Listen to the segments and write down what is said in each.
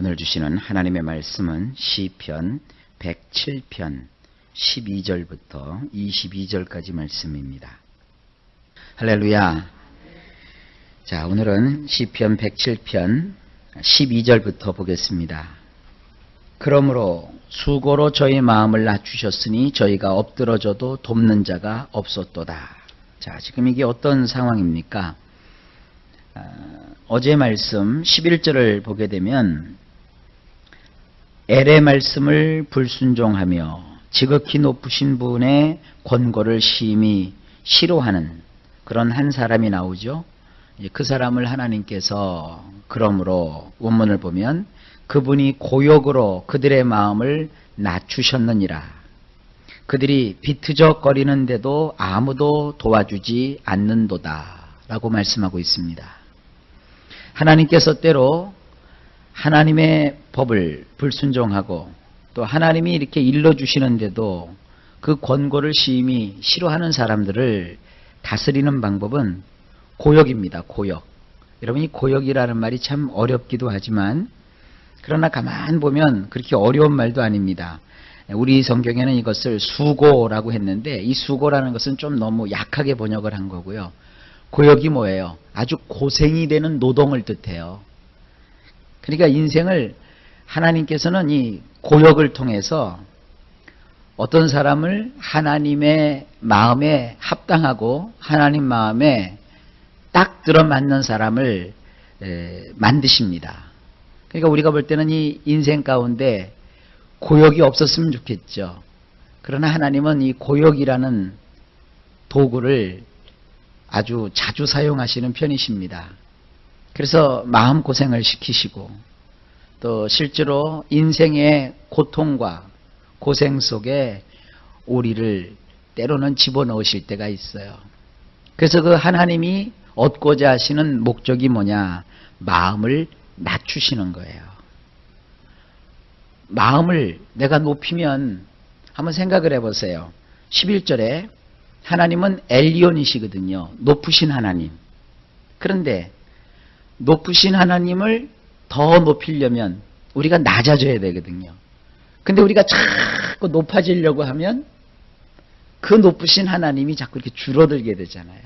오늘 주시는 하나님의 말씀은 시편 107편 12절부터 22절까지 말씀입니다. 할렐루야. 자, 오늘은 시편 107편 12절부터 보겠습니다. 그러므로 수고로 저희 마음을 낮추셨으니 저희가 엎드러져도 돕는 자가 없었도다. 자, 지금 이게 어떤 상황입니까? 어제 말씀 11절을 보게 되면 엘의 말씀을 불순종하며 지극히 높으신 분의 권고를 심히 싫어하는 그런 한 사람이 나오죠. 그 사람을 하나님께서 그러므로 원문을 보면 그분이 고역으로 그들의 마음을 낮추셨느니라. 그들이 비트적거리는데도 아무도 도와주지 않는도다 라고 말씀하고 있습니다. 하나님께서 때로 하나님의 법을 불순종하고 또 하나님이 이렇게 일러주시는데도 그 권고를 심히 싫어하는 사람들을 다스리는 방법은 고역입니다. 고역. 여러분, 이 고역이라는 말이 참 어렵기도 하지만 그러나 가만 보면 그렇게 어려운 말도 아닙니다. 우리 성경에는 이것을 수고라고 했는데 이 수고라는 것은 좀 너무 약하게 번역을 한 거고요. 고역이 뭐예요? 아주 고생이 되는 노동을 뜻해요. 그러니까 인생을 하나님께서는 이 고역을 통해서 어떤 사람을 하나님의 마음에 합당하고 하나님 마음에 딱 들어맞는 사람을 만드십니다. 그러니까 우리가 볼 때는 이 인생 가운데 고역이 없었으면 좋겠죠. 그러나 하나님은 이 고역이라는 도구를 아주 자주 사용하시는 편이십니다. 그래서 마음고생을 시키시고 또 실제로 인생의 고통과 고생 속에 우리를 때로는 집어넣으실 때가 있어요. 그래서 그 하나님이 얻고자 하시는 목적이 뭐냐? 마음을 낮추시는 거예요. 마음을 내가 높이면 한번 생각을 해보세요. 11절에 하나님은 엘리온이시거든요. 높으신 하나님. 그런데 높으신 하나님을 더 높이려면 우리가 낮아져야 되거든요. 근데 우리가 자꾸 높아지려고 하면 그 높으신 하나님이 자꾸 이렇게 줄어들게 되잖아요.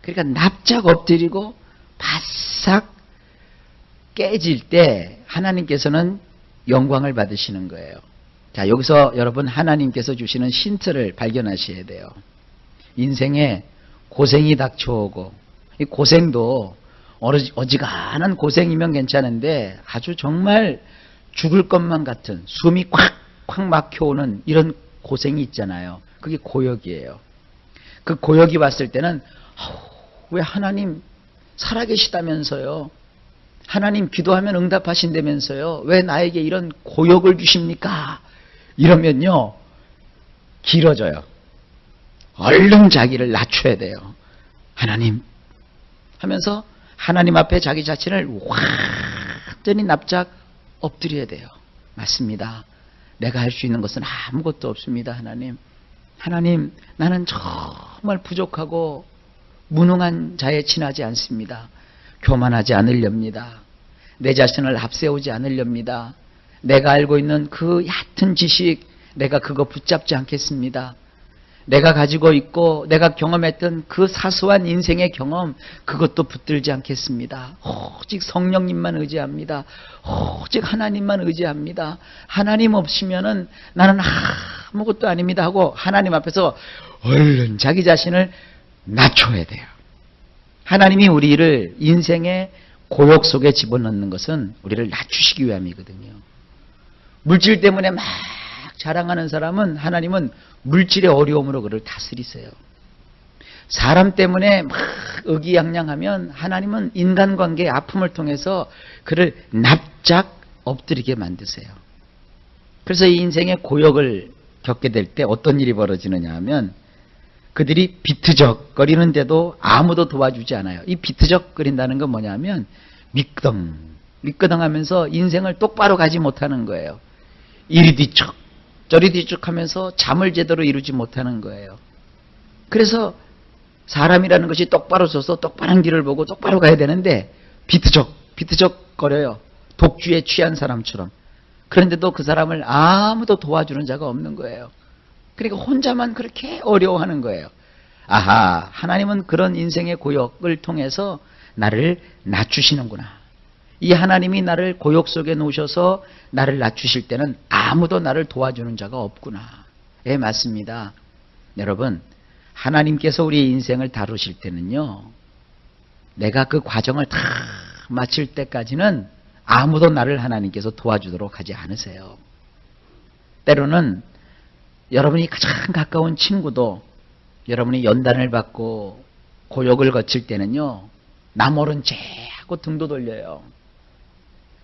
그러니까 납작 엎드리고 바싹 깨질 때 하나님께서는 영광을 받으시는 거예요. 자, 여기서 여러분 하나님께서 주시는 힌트를 발견하셔야 돼요. 인생에 고생이 닥쳐오고 이 고생도 어지간한 고생이면 괜찮은데 아주 정말 죽을 것만 같은 숨이 콱콱 막혀오는 이런 고생이 있잖아요. 그게 고역이에요. 그 고역이 왔을 때는 왜 하나님 살아계시다면서요. 하나님 기도하면 응답하신다면서요. 왜 나에게 이런 고역을 주십니까? 이러면요 길어져요. 얼른 자기를 낮춰야 돼요. 하나님 하면서 하나님 앞에 자기 자신을 완전히 납작 엎드려야 돼요. 맞습니다. 내가 할 수 있는 것은 아무것도 없습니다. 하나님. 하나님, 나는 정말 부족하고 무능한 자에 지나지 않습니다. 교만하지 않으렵니다. 내 자신을 앞세우지 않으렵니다. 내가 알고 있는 그 얕은 지식, 내가 그거 붙잡지 않겠습니다. 내가 가지고 있고 내가 경험했던 그 사소한 인생의 경험, 그것도 붙들지 않겠습니다. 오직 성령님만 의지합니다. 오직 하나님만 의지합니다. 하나님 없으면은 나는 아무것도 아닙니다 하고 하나님 앞에서 얼른 자기 자신을 낮춰야 돼요. 하나님이 우리를 인생의 고역 속에 집어넣는 것은 우리를 낮추시기 위함이거든요. 물질 때문에 막 자랑하는 사람은 하나님은 물질의 어려움으로 그를 다스리세요. 사람 때문에 막 의기양양하면 하나님은 인간관계의 아픔을 통해서 그를 납작 엎드리게 만드세요. 그래서 이 인생의 고역을 겪게 될 때 어떤 일이 벌어지느냐 하면 그들이 비트적거리는데도 아무도 도와주지 않아요. 이 비트적거린다는 건 뭐냐면 미끄덩하면서 인생을 똑바로 가지 못하는 거예요. 이리 뒤척 저리 뒤척 하면서 잠을 제대로 이루지 못하는 거예요. 그래서 사람이라는 것이 똑바로 서서 똑바른 길을 보고 똑바로 가야 되는데 비트적거려요. 독주에 취한 사람처럼. 그런데도 그 사람을 아무도 도와주는 자가 없는 거예요. 그러니까 혼자만 그렇게 어려워하는 거예요. 아하, 하나님은 그런 인생의 고역을 통해서 나를 낮추시는구나. 이 하나님이 나를 고역 속에 놓으셔서 나를 낮추실 때는 아무도 나를 도와주는 자가 없구나. 예, 맞습니다. 여러분, 하나님께서 우리 인생을 다루실 때는요, 내가 그 과정을 다 마칠 때까지는 아무도 나를 하나님께서 도와주도록 하지 않으세요. 때로는 여러분이 가장 가까운 친구도 여러분이 연단을 받고 고역을 거칠 때는요, 나 모른 채 하고 등도 돌려요.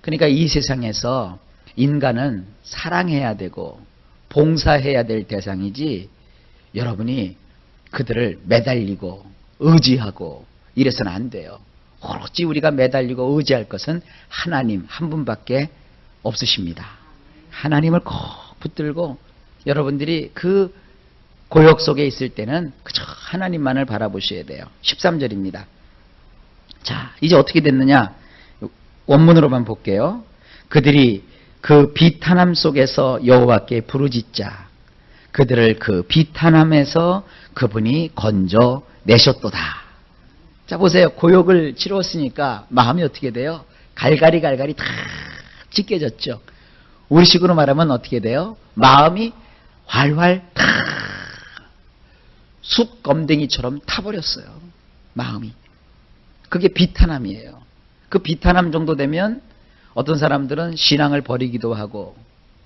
그러니까 이 세상에서 인간은 사랑해야 되고 봉사해야 될 대상이지, 여러분이 그들을 매달리고 의지하고 이래서는 안 돼요. 오로지 우리가 매달리고 의지할 것은 하나님 한 분밖에 없으십니다. 하나님을 꼭 붙들고 여러분들이 그 고역 속에 있을 때는 그저 하나님만을 바라보셔야 돼요. 13절입니다. 자, 이제 어떻게 됐느냐? 원문으로만 볼게요. 그들이 그 비탄함 속에서 여호와께 부르짖자 그들을 그 비탄함에서 그분이 건져내셨도다. 자, 보세요. 고역을 치루었으니까 마음이 어떻게 돼요? 갈갈이 다 찢겨졌죠. 우리식으로 말하면 어떻게 돼요? 마음이 활활 다 숯검댕이처럼 타버렸어요. 마음이. 그게 비탄함이에요. 그 비탄함 정도 되면 어떤 사람들은 신앙을 버리기도 하고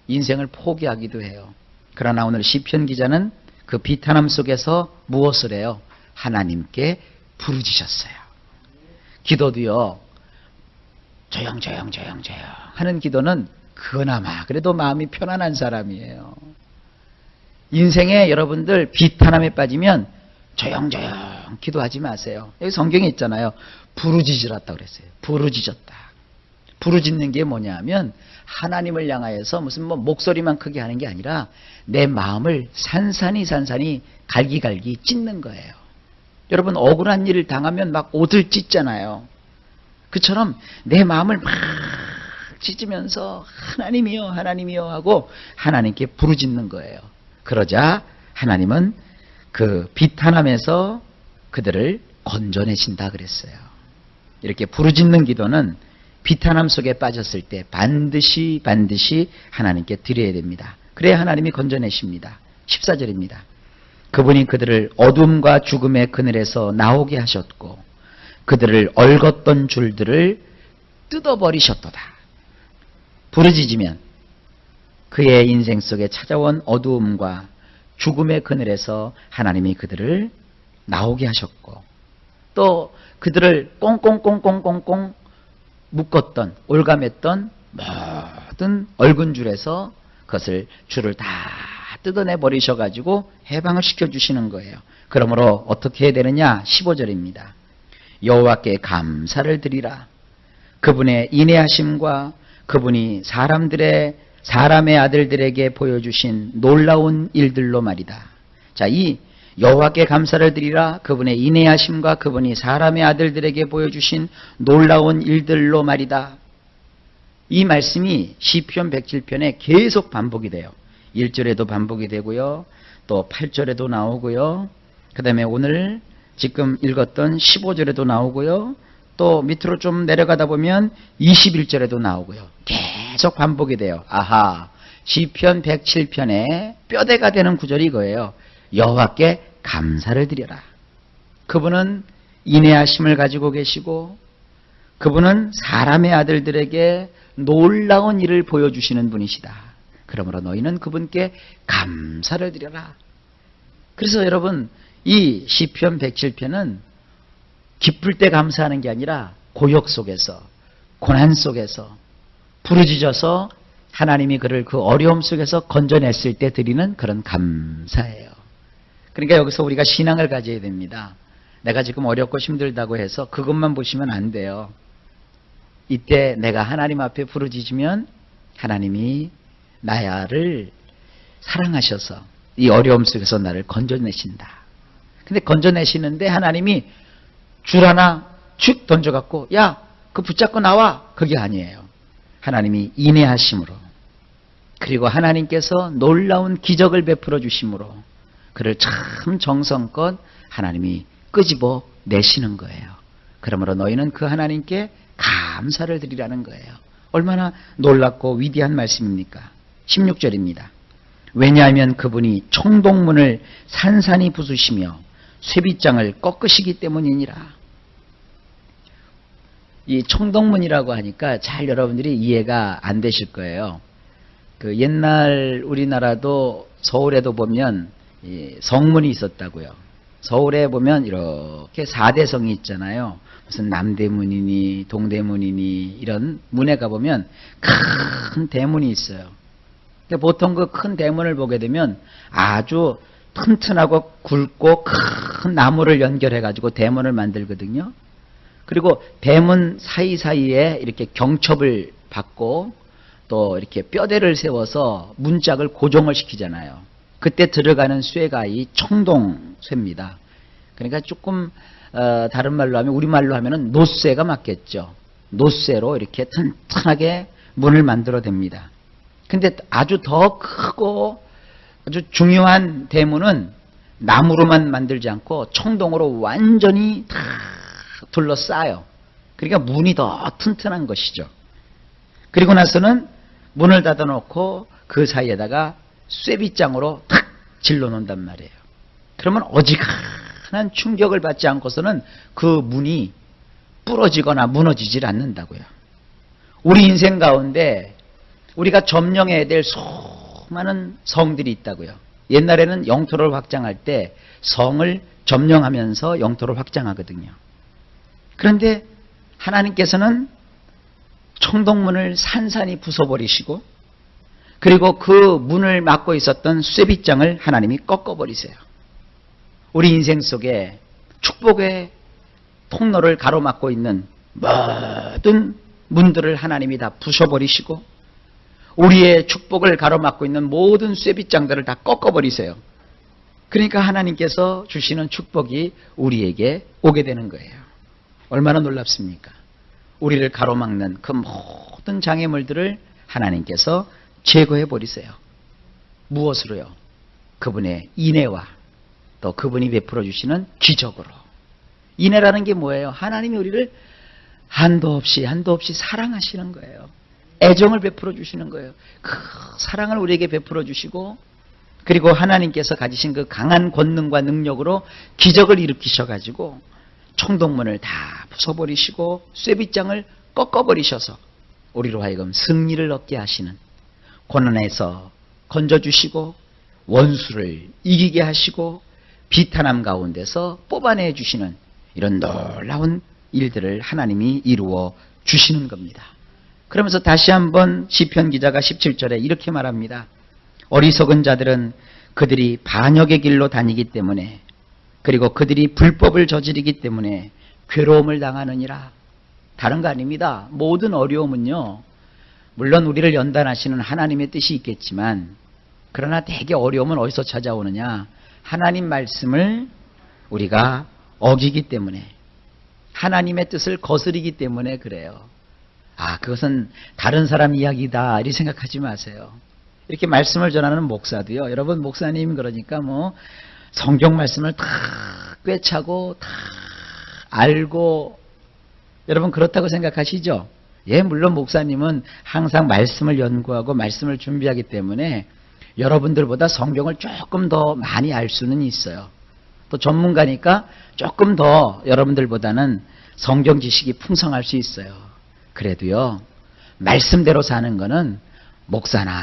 인생을 포기하기도 해요. 그러나 오늘 시편 기자는 그 비탄함 속에서 무엇을 해요? 하나님께 부르짖으셨어요. 기도도요, 조용 하는 기도는 그나마 그래도 마음이 편안한 사람이에요. 인생에 여러분들 비탄함에 빠지면 조용 기도하지 마세요. 여기 성경에 있잖아요. 부르짖으랐다 그랬어요. 부르짖었다. 부르짖는 게 뭐냐면 하나님을 향하여서 무슨 목소리만 크게 하는 게 아니라 내 마음을 산산이 갈기갈기 찢는 거예요. 여러분, 억울한 일을 당하면 막 옷을 찢잖아요. 그처럼 내 마음을 막 찢으면서 하나님이요 하고 하나님께 부르짖는 거예요. 그러자 하나님은 그 비탄함에서 그들을 건져내신다 그랬어요. 이렇게 부르짖는 기도는 비탄함 속에 빠졌을 때 반드시 하나님께 드려야 됩니다. 그래야 하나님이 건져내십니다. 14절입니다. 그분이 그들을 어둠과 죽음의 그늘에서 나오게 하셨고 그들을 얽었던 줄들을 뜯어버리셨도다. 부르짖으면 그의 인생 속에 찾아온 어두움과 죽음의 그늘에서 하나님이 그들을 나오게 하셨고 또 그들을 꽁꽁 묶었던 올감했던 모든 얽은 줄에서 그것을 줄을 다 뜯어내 버리셔가지고 해방을 시켜주시는 거예요. 그러므로 어떻게 해야 되느냐? 15절입니다. 여호와께 감사를 드리라. 그분의 인애하심과 그분이 사람의 아들들에게 보여주신 놀라운 일들로 말이다. 자, 이 여호와께 감사를 드리라. 그분의 인애하심과 그분이 사람의 아들들에게 보여주신 놀라운 일들로 말이다. 이 말씀이 시편 107편에 계속 반복이 돼요. 1절에도 반복이 되고요. 또 8절에도 나오고요. 그 다음에 오늘 지금 읽었던 15절에도 나오고요. 또 밑으로 좀 내려가다 보면 21절에도 나오고요. 계속 반복이 돼요. 아하, 시편 107편에 뼈대가 되는 구절이 이거예요. 여호와께 감사를 드려라. 그분은 인애하심을 가지고 계시고 그분은 사람의 아들들에게 놀라운 일을 보여주시는 분이시다. 그러므로 너희는 그분께 감사를 드려라. 그래서 여러분, 이 시편 107편은 기쁠 때 감사하는 게 아니라 고역 속에서, 고난 속에서 부르짖어서 하나님이 그를 그 어려움 속에서 건져냈을 때 드리는 그런 감사예요. 그러니까 여기서 우리가 신앙을 가져야 됩니다. 내가 지금 어렵고 힘들다고 해서 그것만 보시면 안 돼요. 이때 내가 하나님 앞에 부르짖으면 하나님이 나를 사랑하셔서 이 어려움 속에서 나를 건져내신다. 근데 건져내시는데 하나님이 줄 하나 축 던져갖고 야, 그 붙잡고 나와. 그게 아니에요. 하나님이 인내하심으로, 그리고 하나님께서 놀라운 기적을 베풀어 주심으로 그를 참 정성껏 하나님이 끄집어 내시는 거예요. 그러므로 너희는 그 하나님께 감사를 드리라는 거예요. 얼마나 놀랍고 위대한 말씀입니까? 16절입니다. 왜냐하면 그분이 청동문을 산산이 부수시며 쇠빗장을 꺾으시기 때문이니라. 이 청동문이라고 하니까 잘 여러분들이 이해가 안 되실 거예요. 그 옛날 우리나라도 서울에도 보면 성문이 있었다고요. 서울에 보면 이렇게 4대 성이 있잖아요. 무슨 남대문이니 동대문이니 이런 문에 가보면 큰 대문이 있어요. 보통 그 큰 대문을 보게 되면 아주 튼튼하고 굵고 큰 나무를 연결해 가지고 대문을 만들거든요. 그리고 대문 사이사이에 이렇게 경첩을 받고 또 이렇게 뼈대를 세워서 문짝을 고정을 시키잖아요. 그때 들어가는 쇠가 이 청동쇠입니다. 그러니까 조금 다른 말로 하면, 우리말로 하면은 노쇠가 맞겠죠. 노쇠로 이렇게 튼튼하게 문을 만들어 댑니다. 근데 아주 더 크고 아주 중요한 대문은 나무로만 만들지 않고 청동으로 완전히 다 둘러싸요. 그러니까 문이 더 튼튼한 것이죠. 그리고 나서는 문을 닫아놓고 그 사이에다가 쇠빗장으로 탁 질러 놓는단 말이에요. 그러면 어지간한 충격을 받지 않고서는 그 문이 부러지거나 무너지질 않는다고요. 우리 인생 가운데 우리가 점령해야 될 수많은 성들이 있다고요. 옛날에는 영토를 확장할 때 성을 점령하면서 영토를 확장하거든요. 그런데 하나님께서는 청동문을 산산이 부숴버리시고, 그리고 그 문을 막고 있었던 쇠빗장을 하나님이 꺾어버리세요. 우리 인생 속에 축복의 통로를 가로막고 있는 모든 문들을 하나님이 다 부숴버리시고, 우리의 축복을 가로막고 있는 모든 쇠빗장들을 다 꺾어버리세요. 그러니까 하나님께서 주시는 축복이 우리에게 오게 되는 거예요. 얼마나 놀랍습니까? 우리를 가로막는 그 모든 장애물들을 하나님께서 제거해 버리세요. 무엇으로요? 그분의 인애와 또 그분이 베풀어 주시는 기적으로. 인애라는 게 뭐예요? 하나님이 우리를 한도 없이 사랑하시는 거예요. 애정을 베풀어 주시는 거예요. 그 사랑을 우리에게 베풀어 주시고, 그리고 하나님께서 가지신 그 강한 권능과 능력으로 기적을 일으키셔가지고 청동문을 다 부숴버리시고 쇠빗장을 꺾어버리셔서 우리로 하여금 승리를 얻게 하시는, 고난에서 건져주시고 원수를 이기게 하시고 비탄함 가운데서 뽑아내 주시는 이런 놀라운 일들을 하나님이 이루어 주시는 겁니다. 그러면서 다시 한번 시편 기자가 17절에 이렇게 말합니다. 어리석은 자들은 그들이 반역의 길로 다니기 때문에, 그리고 그들이 불법을 저지르기 때문에 괴로움을 당하느니라. 다른 거 아닙니다. 모든 어려움은요, 물론 우리를 연단하시는 하나님의 뜻이 있겠지만, 그러나 대개 어려움은 어디서 찾아오느냐? 하나님 말씀을 우리가 어기기 때문에, 하나님의 뜻을 거스르기 때문에 그래요. 그것은 다른 사람 이야기다 이렇게 생각하지 마세요. 이렇게 말씀을 전하는 목사도요, 여러분 목사님 그러니까 뭐 성경 말씀을 다 꿰차고 다 알고, 여러분 그렇다고 생각하시죠? 예, 물론 목사님은 항상 말씀을 연구하고 말씀을 준비하기 때문에 여러분들보다 성경을 조금 더 많이 알 수는 있어요. 또 전문가니까 조금 더 여러분들보다는 성경 지식이 풍성할 수 있어요. 그래도요, 말씀대로 사는 거는 목사나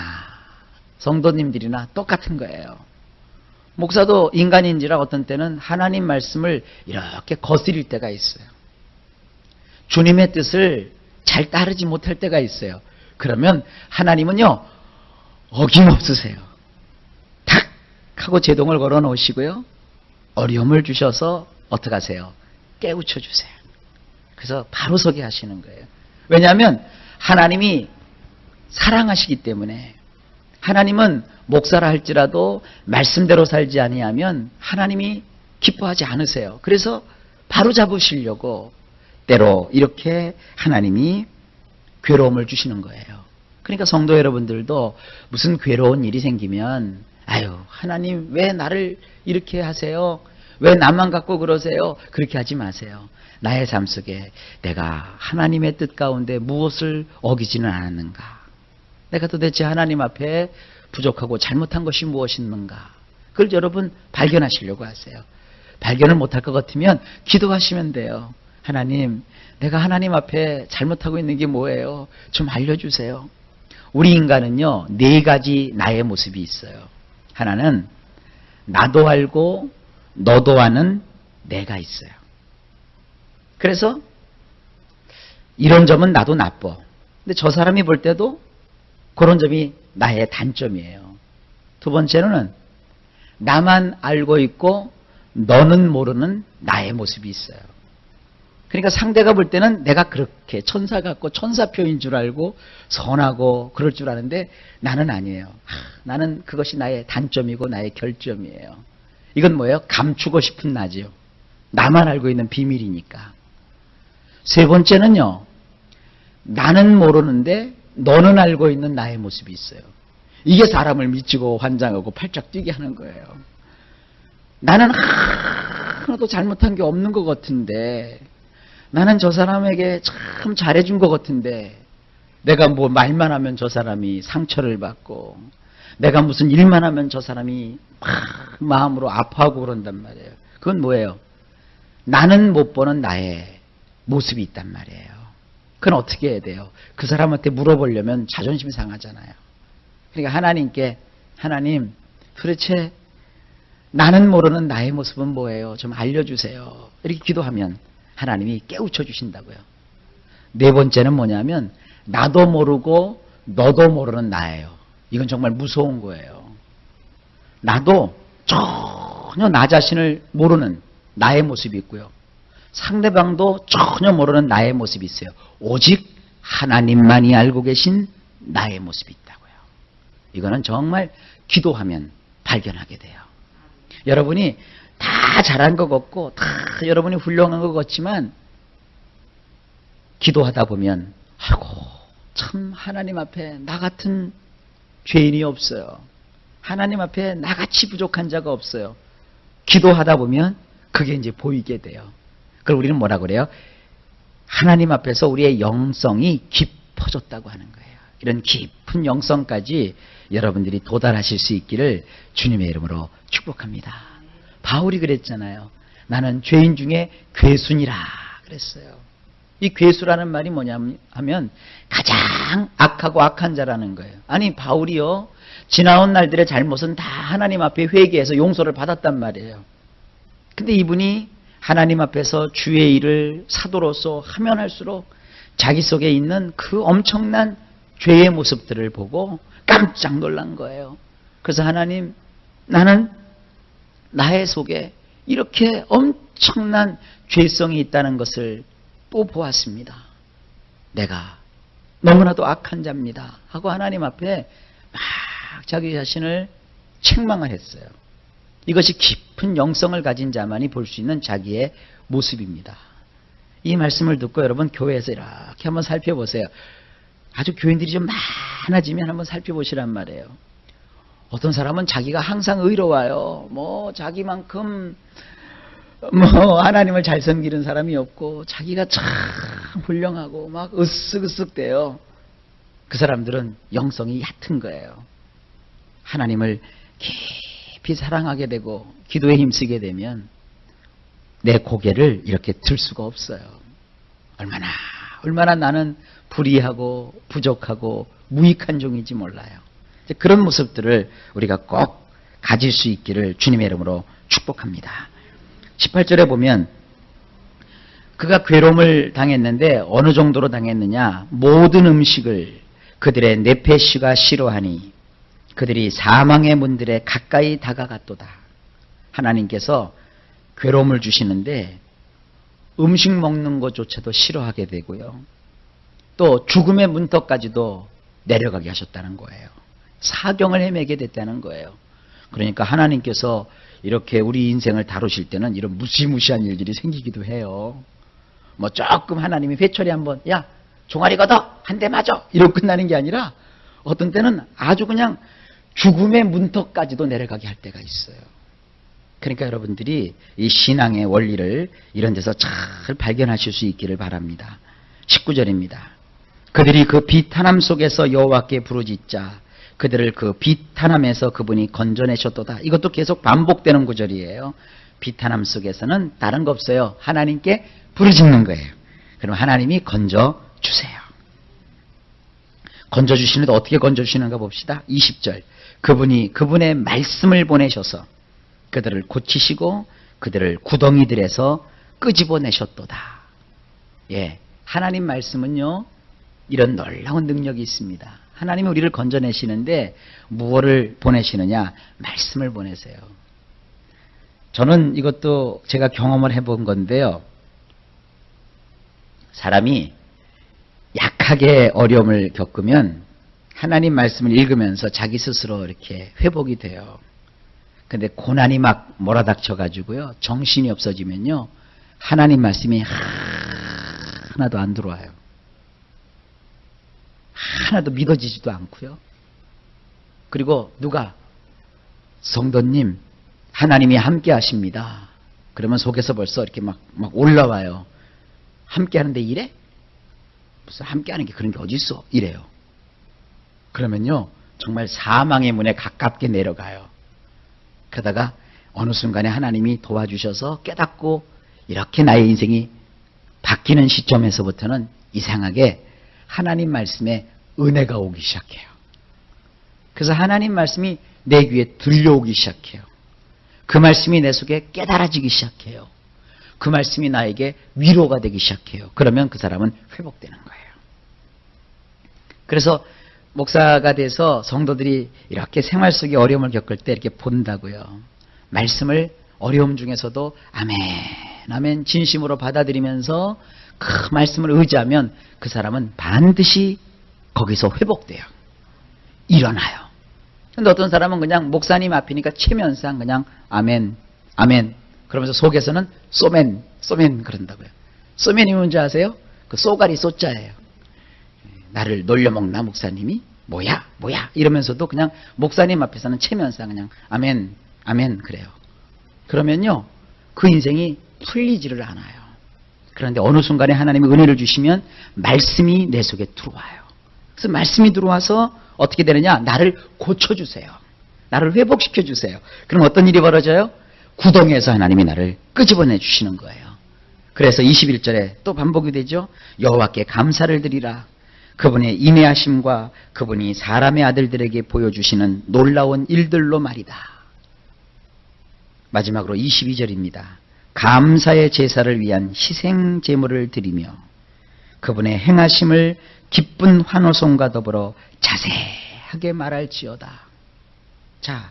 성도님들이나 똑같은 거예요. 목사도 인간인지라 어떤 때는 하나님 말씀을 이렇게 거스릴 때가 있어요. 주님의 뜻을 잘 따르지 못할 때가 있어요. 그러면 하나님은요, 어김없으세요. 탁 하고 제동을 걸어 놓으시고요, 어려움을 주셔서 어떻게 하세요? 깨우쳐 주세요. 그래서 바로 서게 하시는 거예요. 왜냐하면 하나님이 사랑하시기 때문에. 하나님은 목사라 할지라도 말씀대로 살지 아니하면 하나님이 기뻐하지 않으세요. 그래서 바로 잡으시려고 때로 이렇게 하나님이 괴로움을 주시는 거예요. 그러니까 성도 여러분들도 무슨 괴로운 일이 생기면 아유 하나님 왜 나를 이렇게 하세요? 왜 나만 갖고 그러세요? 그렇게 하지 마세요. 나의 삶 속에 내가 하나님의 뜻 가운데 무엇을 어기지는 않았는가? 내가 도대체 하나님 앞에 부족하고 잘못한 것이 무엇인가? 그걸 여러분 발견하시려고 하세요. 발견을 못할 것 같으면 기도하시면 돼요. 하나님, 내가 하나님 앞에 잘못하고 있는 게 뭐예요? 좀 알려주세요. 우리 인간은요, 4가지 나의 모습이 있어요. 하나는 나도 알고 너도 아는 내가 있어요. 그래서 이런 점은 나도 나빠. 근데 저 사람이 볼 때도 그런 점이 나의 단점이에요. 두 번째로는 나만 알고 있고 너는 모르는 나의 모습이 있어요. 그러니까 상대가 볼 때는 내가 그렇게 천사 같고 천사표인 줄 알고 선하고 그럴 줄 아는데 나는 아니에요. 나는 그것이 나의 단점이고 나의 결점이에요. 이건 뭐예요? 감추고 싶은 나지요. 나만 알고 있는 비밀이니까. 세 번째는요. 나는 모르는데 너는 알고 있는 나의 모습이 있어요. 이게 사람을 미치고 환장하고 팔짝 뛰게 하는 거예요. 나는 하나도 잘못한 게 없는 것 같은데 나는 저 사람에게 참 잘해준 것 같은데 내가 뭐 말만 하면 저 사람이 상처를 받고 내가 무슨 일만 하면 저 사람이 막 마음으로 아파하고 그런단 말이에요. 그건 뭐예요? 나는 못 보는 나의 모습이 있단 말이에요. 그건 어떻게 해야 돼요? 그 사람한테 물어보려면 자존심이 상하잖아요. 그러니까 하나님께 하나님 도대체 나는 모르는 나의 모습은 뭐예요? 좀 알려주세요. 이렇게 기도하면 하나님이 깨우쳐 주신다고요. 네 번째는 뭐냐면 나도 모르고 너도 모르는 나예요. 이건 정말 무서운 거예요. 나도 전혀 나 자신을 모르는 나의 모습이 있고요. 상대방도 전혀 모르는 나의 모습이 있어요. 오직 하나님만이 알고 계신 나의 모습이 있다고요. 이거는 정말 기도하면 발견하게 돼요. 여러분이 다 잘한 것 같고 다 여러분이 훌륭한 것 같지만 기도하다 보면 아이고 참 하나님 앞에 나 같은 죄인이 없어요. 하나님 앞에 나같이 부족한 자가 없어요. 기도하다 보면 그게 이제 보이게 돼요. 그걸 우리는 뭐라 그래요? 하나님 앞에서 우리의 영성이 깊어졌다고 하는 거예요. 이런 깊은 영성까지 여러분들이 도달하실 수 있기를 주님의 이름으로 축복합니다. 바울이 그랬잖아요. 나는 죄인 중에 괴순이라 그랬어요. 이 괴수라는 말이 뭐냐면 하면 가장 악하고 악한 자라는 거예요. 아니 바울이요. 지나온 날들의 잘못은 다 하나님 앞에 회개해서 용서를 받았단 말이에요. 근데 이분이 하나님 앞에서 주의 일을 사도로서 하면 할수록 자기 속에 있는 그 엄청난 죄의 모습들을 보고 깜짝 놀란 거예요. 그래서 하나님, 나는 나의 속에 이렇게 엄청난 죄성이 있다는 것을 또 보았습니다. 내가 너무나도 악한 자입니다. 하고 하나님 앞에 막 자기 자신을 책망을 했어요. 이것이 깊은 영성을 가진 자만이 볼 수 있는 자기의 모습입니다. 이 말씀을 듣고 여러분 교회에서 이렇게 한번 살펴보세요. 아주 교인들이 좀 많아지면 한번 살펴보시란 말이에요. 어떤 사람은 자기가 항상 의로워요. 뭐 자기만큼 뭐 하나님을 잘 섬기는 사람이 없고 자기가 참 훌륭하고 막 으쓱으쓱 대요. 그 사람들은 영성이 얕은 거예요. 하나님을 깊이 사랑하게 되고 기도에 힘쓰게 되면 내 고개를 이렇게 들 수가 없어요. 얼마나 나는 불의하고 부족하고 무익한 종인지 몰라요. 그런 모습들을 우리가 꼭 가질 수 있기를 주님의 이름으로 축복합니다. 18절에 보면 그가 괴로움을 당했는데 어느 정도로 당했느냐? 모든 음식을 그들의 네페시가 싫어하니 그들이 사망의 문들에 가까이 다가갔도다. 하나님께서 괴로움을 주시는데 음식 먹는 것조차도 싫어하게 되고요. 또 죽음의 문턱까지도 내려가게 하셨다는 거예요. 사경을 헤매게 됐다는 거예요. 그러니까 하나님께서 이렇게 우리 인생을 다루실 때는 이런 무시무시한 일들이 생기기도 해요. 뭐 조금 하나님이 회초리 한번 야 종아리 걷어 한 대 맞아 이러고 끝나는 게 아니라 어떤 때는 아주 그냥 죽음의 문턱까지도 내려가게 할 때가 있어요. 그러니까 여러분들이 이 신앙의 원리를 이런 데서 잘 발견하실 수 있기를 바랍니다. 19절입니다. 그들이 그 비탄함 속에서 여호와께 부르짖자 그들을 그 비탄함에서 그분이 건져내셨도다. 이것도 계속 반복되는 구절이에요. 비탄함 속에서는 다른 거 없어요. 하나님께 부르짖는 거예요. 그럼 하나님이 건져주세요. 건져주시는데 어떻게 건져주시는가 봅시다. 20절. 그분이 그분의 말씀을 보내셔서 그들을 고치시고 그들을 구덩이들에서 끄집어내셨도다. 예, 하나님 말씀은요 이런 놀라운 능력이 있습니다. 하나님이 우리를 건져내시는데 무엇을 보내시느냐? 말씀을 보내세요. 저는 이것도 제가 경험을 해본 건데요. 사람이 약하게 어려움을 겪으면 하나님 말씀을 읽으면서 자기 스스로 이렇게 회복이 돼요. 근데 고난이 막 몰아닥쳐가지고요. 정신이 없어지면요. 하나님 말씀이 하나도 안 들어와요. 하나도 믿어지지도 않고요. 그리고 누가 성도님 하나님이 함께 하십니다. 그러면 속에서 벌써 이렇게 막 올라와요. 함께 하는데 이래? 무슨 함께 하는 게 그런 게 어디 있어? 이래요. 그러면요. 정말 사망의 문에 가깝게 내려가요. 그러다가 어느 순간에 하나님이 도와주셔서 깨닫고 이렇게 나의 인생이 바뀌는 시점에서부터는 이상하게 하나님 말씀에 은혜가 오기 시작해요. 그래서 하나님 말씀이 내 귀에 들려오기 시작해요. 그 말씀이 내 속에 깨달아지기 시작해요. 그 말씀이 나에게 위로가 되기 시작해요. 그러면 그 사람은 회복되는 거예요. 그래서 목사가 돼서 성도들이 이렇게 생활 속에 어려움을 겪을 때 이렇게 본다고요. 말씀을 어려움 중에서도 아멘, 아멘 진심으로 받아들이면서 그 말씀을 의지하면 그 사람은 반드시 거기서 회복돼요. 일어나요. 근데 어떤 사람은 그냥 목사님 앞이니까 체면상 그냥 아멘, 아멘 그러면서 속에서는 쏘멘, 쏘멘 그런다고요. 쏘멘이 뭔지 아세요? 그 쏘가리 쏘자예요. 나를 놀려먹나 목사님이? 뭐야? 뭐야? 이러면서도 그냥 목사님 앞에서는 체면상 그냥 아멘, 아멘 그래요. 그러면요 그 인생이 풀리지를 않아요. 그런데 어느 순간에 하나님이 은혜를 주시면 말씀이 내 속에 들어와요. 그래서 말씀이 들어와서 어떻게 되느냐? 나를 고쳐주세요. 나를 회복시켜주세요. 그럼 어떤 일이 벌어져요? 구덩이에서 하나님이 나를 끄집어내 주시는 거예요. 그래서 21절에 또 반복이 되죠. 여호와께 감사를 드리라. 그분의 인내하심과 그분이 사람의 아들들에게 보여주시는 놀라운 일들로 말이다. 마지막으로 22절입니다. 감사의 제사를 위한 희생 제물을 드리며 그분의 행하심을 기쁜 환호성과 더불어 자세하게 말할지어다. 자,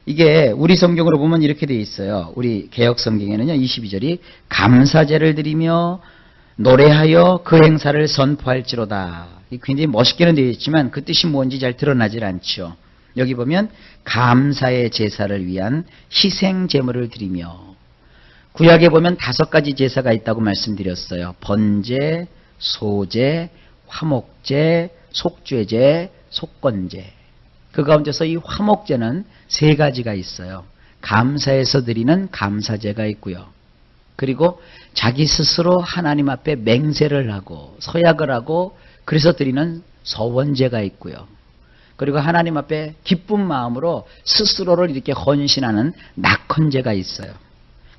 이게 우리 성경으로 보면 이렇게 되어 있어요. 우리 개역 성경에는요 22절이 감사제를 드리며 노래하여 그 행사를 선포할지로다. 굉장히 멋있게는 되어 있지만 그 뜻이 뭔지 잘 드러나질 않죠. 여기 보면 감사의 제사를 위한 희생 제물을 드리며, 구약에 보면 5가지 제사가 있다고 말씀드렸어요. 번제, 소제, 화목제, 속죄제, 속건제. 그 가운데서 이 화목제는 3가지가 있어요. 감사해서 드리는 감사제가 있고요. 그리고 자기 스스로 하나님 앞에 맹세를 하고 서약을 하고 그래서 드리는 서원제가 있고요. 그리고 하나님 앞에 기쁜 마음으로 스스로를 이렇게 헌신하는 낙헌제가 있어요.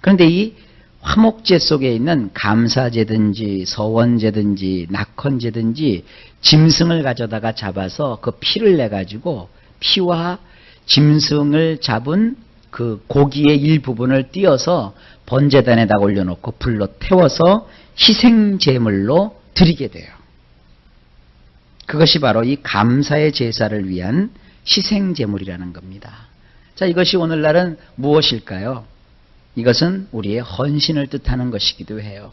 그런데 이 화목제 속에 있는 감사제든지 서원제든지 낙헌제든지 짐승을 가져다가 잡아서 그 피를 내가지고 피와 짐승을 잡은 그 고기의 일부분을 띄어서 번제단에다 올려놓고 불로 태워서 희생제물로 드리게 돼요. 그것이 바로 이 감사의 제사를 위한 희생제물이라는 겁니다. 자, 이것이 오늘날은 무엇일까요? 이것은 우리의 헌신을 뜻하는 것이기도 해요.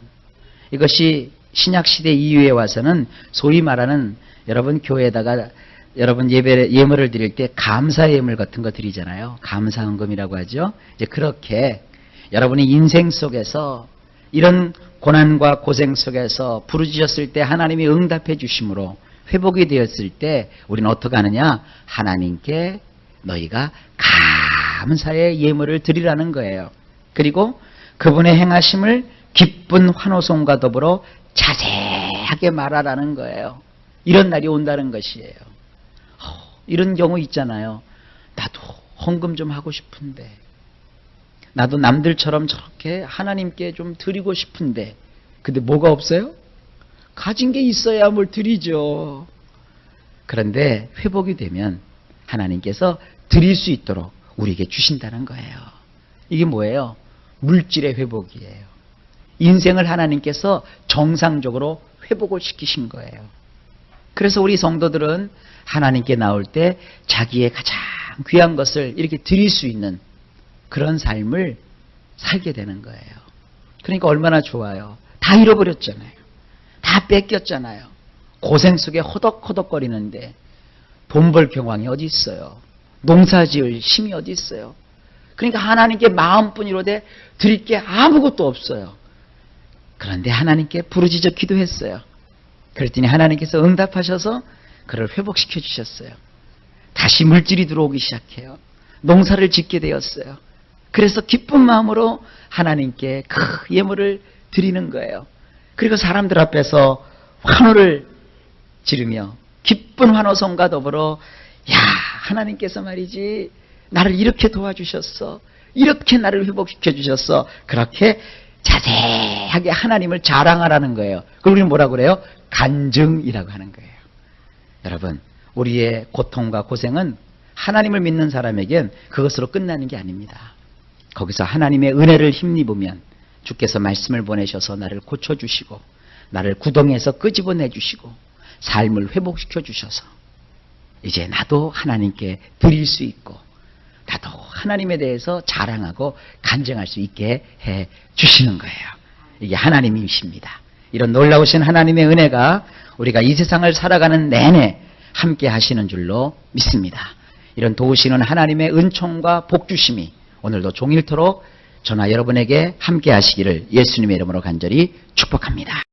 이것이 신약시대 이후에 와서는 소위 말하는 여러분 교회에다가 여러분 예물을 드릴 때 감사 예물 같은 거 드리잖아요. 감사헌금이라고 하죠. 이제 그렇게 여러분의 인생 속에서 이런 고난과 고생 속에서 부르짖었을 때 하나님이 응답해 주심으로 회복이 되었을 때 우리는 어떻게 하느냐? 하나님께 너희가 감사의 예물을 드리라는 거예요. 그리고 그분의 행하심을 기쁜 환호성과 더불어 자세하게 말하라는 거예요. 이런 날이 온다는 것이에요. 이런 경우 있잖아요. 나도 헌금 좀 하고 싶은데, 나도 남들처럼 저렇게 하나님께 좀 드리고 싶은데, 근데 뭐가 없어요? 가진 게 있어야 뭘 드리죠. 그런데 회복이 되면 하나님께서 드릴 수 있도록 우리에게 주신다는 거예요. 이게 뭐예요? 물질의 회복이에요. 인생을 하나님께서 정상적으로 회복을 시키신 거예요. 그래서 우리 성도들은 하나님께 나올 때 자기의 가장 귀한 것을 이렇게 드릴 수 있는 그런 삶을 살게 되는 거예요. 그러니까 얼마나 좋아요. 다 잃어버렸잖아요. 다 뺏겼잖아요. 고생 속에 허덕허덕거리는데 돈 벌 경황이 어디 있어요? 농사 지을 힘이 어디 있어요? 그러니까 하나님께 마음뿐이로되 드릴 게 아무것도 없어요. 그런데 하나님께 부르짖어 기도했어요. 그랬더니 하나님께서 응답하셔서 그를 회복시켜 주셨어요. 다시 물질이 들어오기 시작해요. 농사를 짓게 되었어요. 그래서 기쁜 마음으로 하나님께 그 예물을 드리는 거예요. 그리고 사람들 앞에서 환호를 지르며 기쁜 환호성과 더불어 야, 하나님께서 말이지 나를 이렇게 도와주셨어. 이렇게 나를 회복시켜 주셨어. 그렇게 자세하게 하나님을 자랑하라는 거예요. 그걸 우리는 뭐라고 그래요? 간증이라고 하는 거예요. 여러분, 우리의 고통과 고생은 하나님을 믿는 사람에겐 그것으로 끝나는 게 아닙니다. 거기서 하나님의 은혜를 힘입으면 주께서 말씀을 보내셔서 나를 고쳐주시고 나를 구덩이에서 끄집어내주시고 삶을 회복시켜 주셔서 이제 나도 하나님께 드릴 수 있고 나도 하나님에 대해서 자랑하고 간증할 수 있게 해 주시는 거예요. 이게 하나님이십니다. 이런 놀라우신 하나님의 은혜가 우리가 이 세상을 살아가는 내내 함께 하시는 줄로 믿습니다. 이런 도우시는 하나님의 은총과 복주심이 오늘도 종일토록 저나 여러분에게 함께 하시기를 예수님의 이름으로 간절히 축복합니다.